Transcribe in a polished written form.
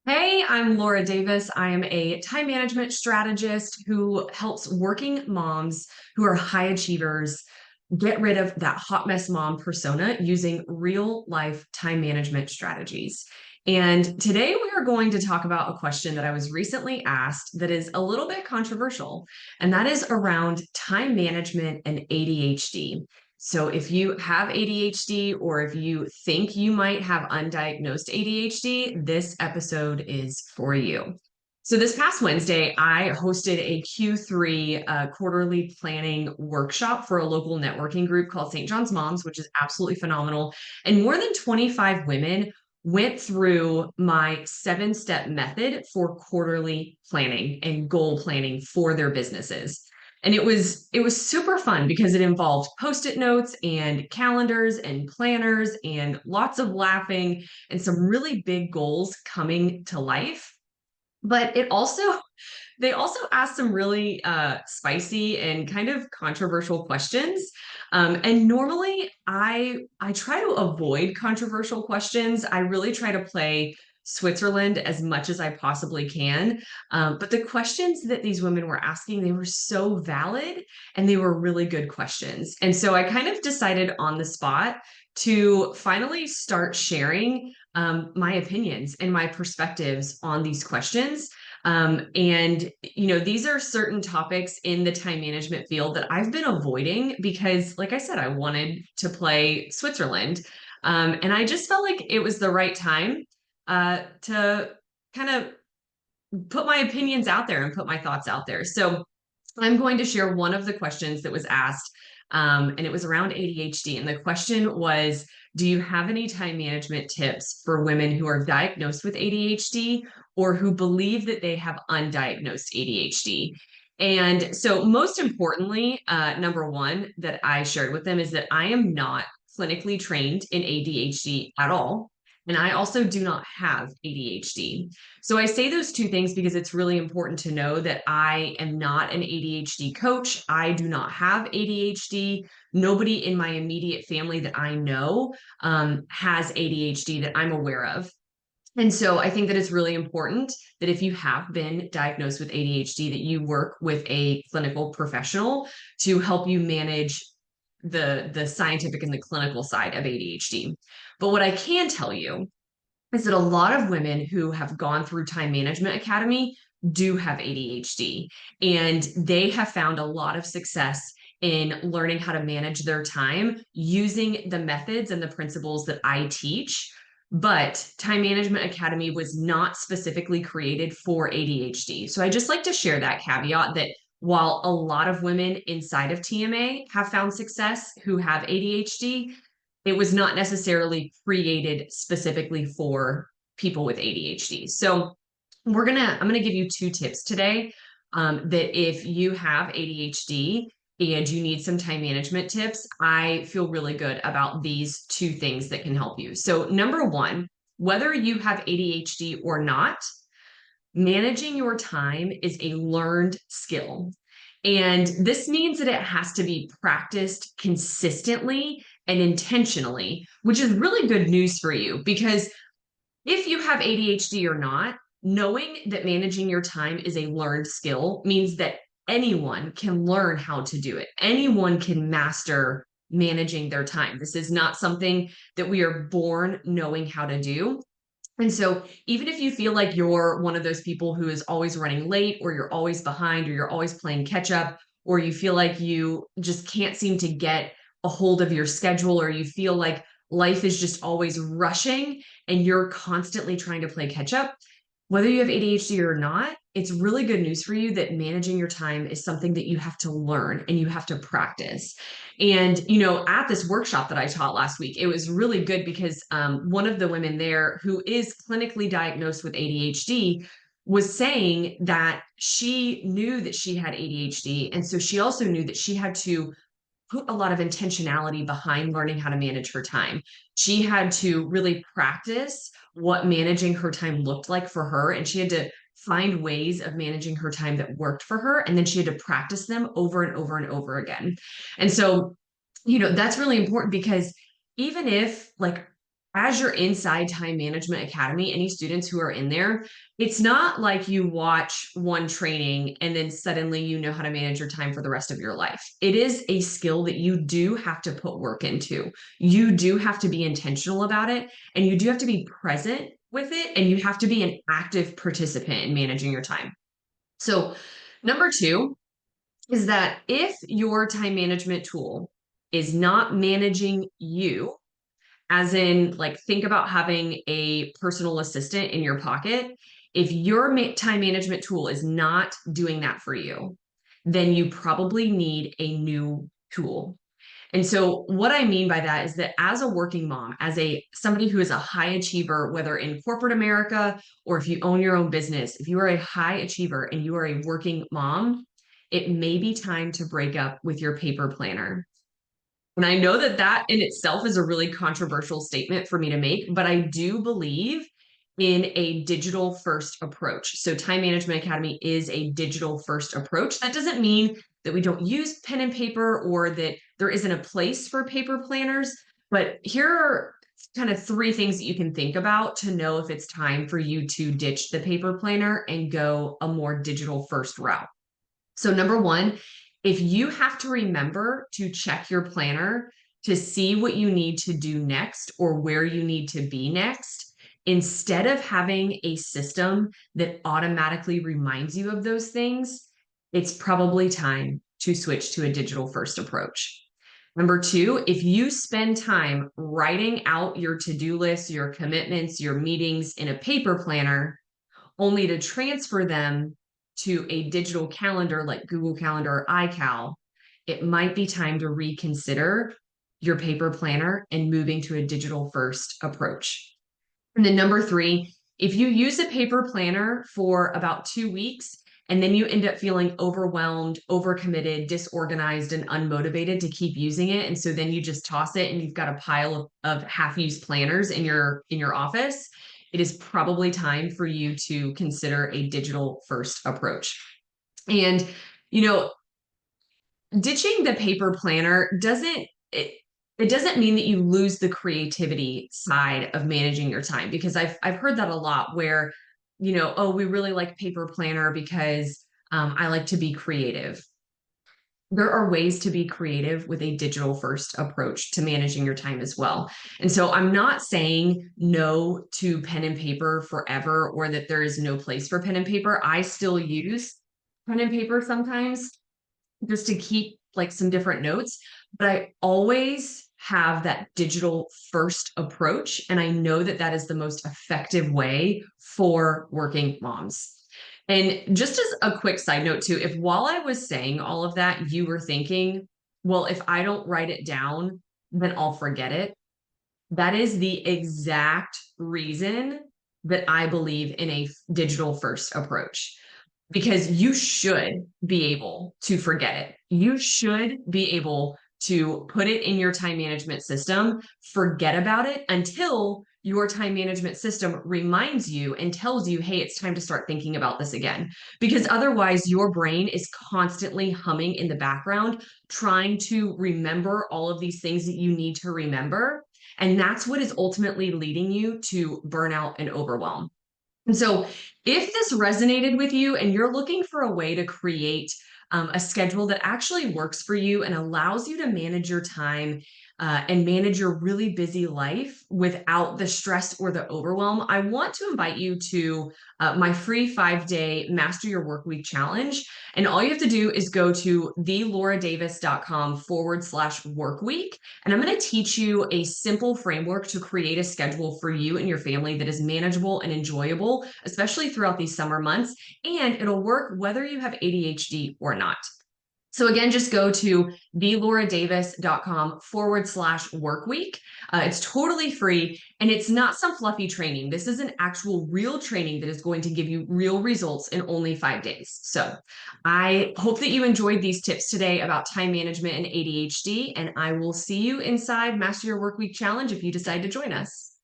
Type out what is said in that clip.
Hey, I'm Laura Davis. I am a time management strategist who helps working moms who are high achievers get rid of that hot mess mom persona using real life time management strategies. And today we are going to talk about a question that I was recently asked that is a little bit controversial, and that is around time management and ADHD. So, if you have ADHD or if you think you might have undiagnosed ADHD, this episode is for you. So, this past Wednesday, I hosted a Q3 quarterly planning workshop for a local networking group called St. John's Moms, which is absolutely phenomenal. And more than 25 women went through my 7-step method for quarterly planning and goal planning for their businesses. And it was super fun because it involved post-it notes and calendars and planners and lots of laughing and some really big goals coming to life. But it also they also asked some really spicy and kind of controversial questions. And normally I try to avoid controversial questions. I really try to play Switzerland as much as I possibly can. But the questions that these women were asking, they were so valid and they were really good questions. And so I kind of decided on the spot to finally start sharing my opinions and my perspectives on these questions. These are certain topics in the time management field that I've been avoiding because, like I said, I wanted to play Switzerland. And I just felt like it was the right time to kind of put my opinions out there and put my thoughts out there. So I'm going to share one of the questions that was asked, and it was around ADHD. And the question was, do you have any time management tips for women who are diagnosed with ADHD or who believe that they have undiagnosed ADHD? And so, most importantly, number one that I shared with them is that I am not clinically trained in ADHD at all. And I also do not have ADHD. So I say those two things because it's really important to know that I am not an ADHD coach. I do not have ADHD. Nobody in my immediate family that I know has ADHD that I'm aware of. And so I think that it's really important that if you have been diagnosed with ADHD, that you work with a clinical professional to help you manage the scientific and the clinical side of ADHD. But what I can tell you is that a lot of women who have gone through Time Management Academy do have ADHD, and they have found a lot of success in learning how to manage their time using the methods and the principles that I teach. But Time Management Academy was not specifically created for ADHD. So I just like to share that caveat that while a lot of women inside of TMA have found success who have ADHD, it was not necessarily created specifically for people with ADHD. So I'm gonna give you two tips today, that if you have ADHD and you need some time management tips, I feel really good about these two things that can help you. So number one, whether you have ADHD or not, managing your time is a learned skill. And this means that it has to be practiced consistently and intentionally, which is really good news for you because if you have ADHD or not, knowing that managing your time is a learned skill means that anyone can learn how to do it. Anyone can master managing their time. This is not something that we are born knowing how to do. And so, even if you feel like you're one of those people who is always running late, or you're always behind, or you're always playing catch up, or you feel like you just can't seem to get a hold of your schedule, or you feel like life is just always rushing and you're constantly trying to play catch up, whether you have ADHD or not, it's really good news for you that managing your time is something that you have to learn and you have to practice. And, at this workshop that I taught last week, it was really good because one of the women there who is clinically diagnosed with ADHD was saying that she knew that she had ADHD. And so she also knew that she had to put a lot of intentionality behind learning how to manage her time. She had to really practice what managing her time looked like for her, and she had to find ways of managing her time that worked for her, and then she had to practice them over and over and over again. And so, that's really important because even if like as you're inside Time Management Academy, any students who are in there, it's not like you watch one training and then suddenly you know how to manage your time for the rest of your life. It is a skill that you do have to put work into. You do have to be intentional about it, and you do have to be present with it, and you have to be an active participant in managing your time. So, number two is that if your time management tool is not managing you, as in, like, think about having a personal assistant in your pocket. If your time management tool is not doing that for you, then you probably need a new tool. And so what I mean by that is that as a working mom, as a somebody who is a high achiever, whether in corporate America or if you own your own business, if you are a high achiever and you are a working mom, it may be time to break up with your paper planner. And I know that that in itself is a really controversial statement for me to make, but I do believe in a digital first approach. So, Time Management Academy is a digital first approach. That doesn't mean that we don't use pen and paper or that there isn't a place for paper planners. But here are kind of three things that you can think about to know if it's time for you to ditch the paper planner and go a more digital first route. So, number one, if you have to remember to check your planner to see what you need to do next or where you need to be next, instead of having a system that automatically reminds you of those things, it's probably time to switch to a digital first approach. Number two, if you spend time writing out your to do list, your commitments, your meetings in a paper planner, only to transfer them to a digital calendar like Google Calendar or iCal, it might be time to reconsider your paper planner and moving to a digital first approach. And then number three, if you use a paper planner for about 2 weeks and then you end up feeling overwhelmed, overcommitted, disorganized, and unmotivated to keep using it, and so then you just toss it and you've got a pile of half-used planners in your office, it is probably time for you to consider a digital first approach. And you know, ditching the paper planner it doesn't mean that you lose the creativity side of managing your time, because I've heard that a lot where, oh, we really like paper planner because I like to be creative. There are ways to be creative with a digital first approach to managing your time as well. And so I'm not saying no to pen and paper forever or that there is no place for pen and paper. I still use pen and paper sometimes just to keep like some different notes, but I always have that digital first approach. And I know that that is the most effective way for working moms. And just as a quick side note, too, if while I was saying all of that, you were thinking, well, if I don't write it down, then I'll forget it. That is the exact reason that I believe in a digital first approach, because you should be able to forget it. You should be able to put it in your time management system, forget about it until your time management system reminds you and tells you, hey, it's time to start thinking about this again. Because otherwise, your brain is constantly humming in the background, trying to remember all of these things that you need to remember. And that's what is ultimately leading you to burnout and overwhelm. And so, if this resonated with you and you're looking for a way to create a schedule that actually works for you and allows you to manage your time and manage your really busy life without the stress or the overwhelm, I want to invite you to my free 5-day Master Your Work Week challenge. And all you have to do is go to thelauraddavis.com/work week. And I'm going to teach you a simple framework to create a schedule for you and your family that is manageable and enjoyable, especially throughout these summer months. And it'll work whether you have ADHD or not. So again, just go to thelauraddavis.com/work week. It's totally free and it's not some fluffy training. This is an actual real training that is going to give you real results in only 5 days. So I hope that you enjoyed these tips today about time management and ADHD, and I will see you inside Master Your Work Week Challenge if you decide to join us.